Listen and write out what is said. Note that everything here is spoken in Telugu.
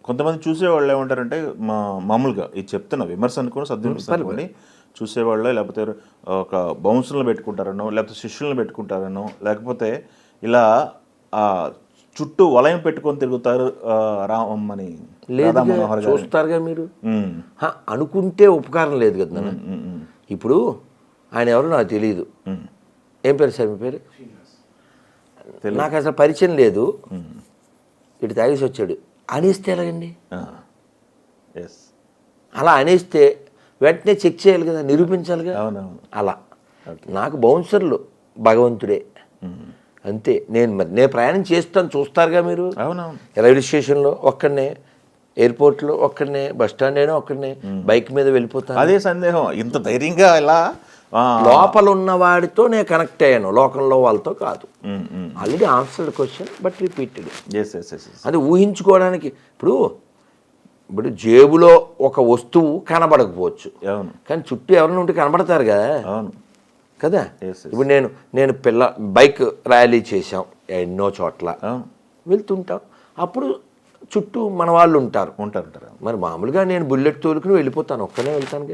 కొంతమంది చూసేవాళ్ళు ఏమంటారంటే మామూలుగా ఇది చెప్తున్నా విమర్శను కూడా సద్విమర్శనుకోండి, చూసేవాళ్ళు లేకపోతే ఒక బౌన్సర్లను పెట్టుకుంటారనో లేకపోతే శిష్యులను పెట్టుకుంటారనో లేకపోతే ఇలా చుట్టూ వలయం పెట్టుకొని తిరుగుతారు రామని రాధా మనోహర్ గారు చూస్తారుగా మీరు. అనుకుంటే ఉపకారం లేదు కదా. ఇప్పుడు ఆయన ఎవరో నాకు తెలియదు. ఏం పేరు సార్ మీ పేరు? నాకు అసలు పరిచయం లేదు. ఇటు తాగేసి వచ్చాడు అనేస్తే ఎలాగండి? అలా అనేస్తే వెంటనే చెక్ చేయాలి కదా, నిరూపించాలిగా. అలా నాకు బౌన్సర్లు భగవంతుడే అంతే. నేను ప్రయాణం చేస్తాను, చూస్తారుగా మీరు. రైల్వే స్టేషన్లో ఒక్కడనే, ఎయిర్పోర్ట్లో ఒక్కడనే, బస్ స్టాండ్ అయినా ఒక్కడనే, బైక్ మీద వెళ్ళిపోతాను. అదే సందేహం, ఇంత ధైర్యంగా ఇలా లోపల ఉన్న వాడితో నేను కనెక్ట్ అయ్యాను, లోకంలో వాళ్ళతో కాదు. Already answered question but repeated. అది ఊహించుకోవడానికి. ఇప్పుడు జేబులో ఒక వస్తువు కనబడకపోవచ్చు, కానీ చుట్టూ ఎవరైనా ఉంటే కనబడతారు కదా. కదా. ఇప్పుడు నేను బైక్ ర్యాలీ చేసాం ఎన్నో చోట్ల, వెళ్తుంటాం, అప్పుడు చుట్టూ మన వాళ్ళు ఉంటారు. మరి మామూలుగా నేను బుల్లెట్ తోలుకుని వెళ్ళిపోతాను, ఒక్కనే వెళ్తాను